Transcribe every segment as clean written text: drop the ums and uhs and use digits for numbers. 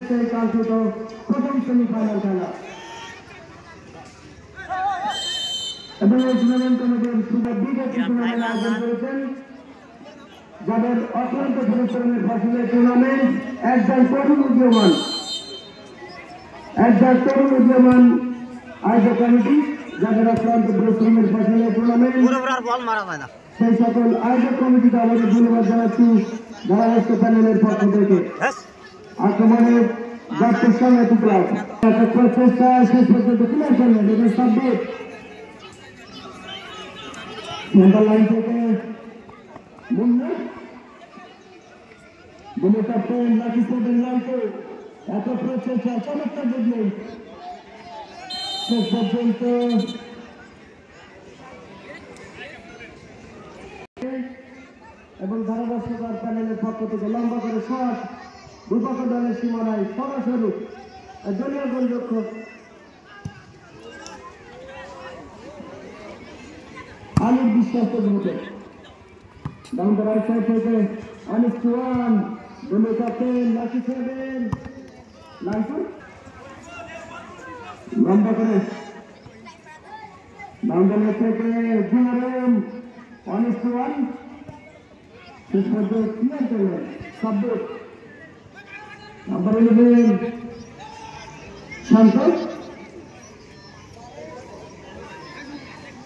কাঙ্ক্ষিত প্রথম সেমিফাইনাল খেলা এবং এই টুর্নামেন্ট কমিটির সুপার বিগেস্ট টুর্নামেন্ট আয়োজন করেছেন যাদের অত্যন্ত পরিশ্রমের ফসলের টুর্নামেন্ট একজন তরুণ উদীয়মান আয়োজক কমিটি যাদের অত্যন্ত পরিশ্রমের ফসলের টুর্নামেন্ট সেই সকল আয়োজক কমিটিকে আমাদের ধন্যবাদ জানাচ্ছি ধারাভাষ্য প্যানেলের পক্ষ থেকে। আক্রমণের যাত্রার সঙ্গে টুকরা প্রচেষ্টা শেষ পর্যন্ত ক্লিয়ার করলেন এবং সাব্বির সেন্টার লাইন থেকে বুনো ক্যাপ্টেন লাকি সেভেন লাইনকে এত প্রচেষ্টা চমৎকার বুঝলেন শেষ পর্যন্ত এবং ধারাভাষ্যকার প্যানেলের পক্ষ থেকে লম্বা করে শট বিপক্ষ দলের সীমানায় সরাসরি দলীয় গোলরক্ষক আলির বিশ্বাস মুখে ডাউন দ্য রাইট সাইড থেকে অনিক চুয়ান বুনো ক্যাপ্টেন লাকি সেভেন লাইন লম্বা করে ডাউন দ্য লেফট থেকে জিআরএম অনিক চুয়ান শেষ পর্যন্ত ক্লিয়ার করলেন সাব্বির নাম্বার 11 সন্তোষ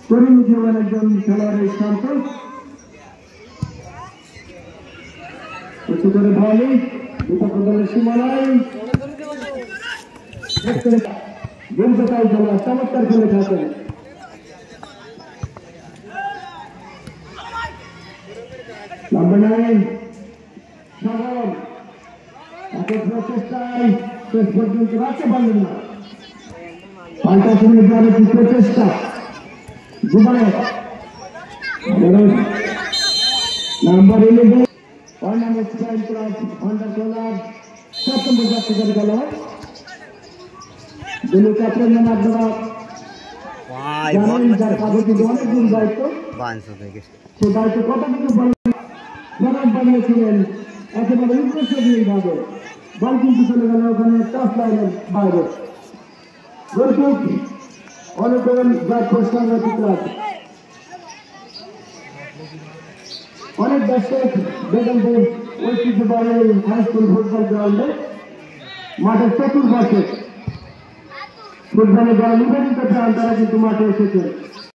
তরুণ উদীয়মান একজন খেলোয়াড়ের সন্তোষ উঁচু করে বলে বিপক্ষ দলের সীমানায় দীর্ঘকাল খেলা চমৎকার খেলে থাকেন নাম্বার 9 সাগর প্রচেষ্টায় শেষ পর্যন্ত রাখতে পারলেন না পাল্টা সঙ্গে যাদের প্রচেষ্টা Yuvraj number 11 ornament style club under 12 সপ্তম জাতীয় খেলোয়াড় যিনি ক্যাপ্টেন নাম আপনারা জানেন যার কাছে কিন্তু অনেক দিন দায়িত্ব সে দায়িত্ব কতটুকু বরাদ বানিয়েছিলেন একেবারে ইন্টারেস্টিং ভাবে বল কিন্তু চলে গেল ওখানে টাচ লাইনের বাইরে গোলকিক অনুকরণ যার প্রস্তাব ক্লাব অনেক দর্শক বেগমপুর ঐতিহ্যবাহী হাই স্কুল ফুটবল গ্রাউন্ডে মাঠের চতুর্পাশে ফুটবলের যারা নিবেদিত প্রাণ তারা কিন্তু মাঠে এসেছেন।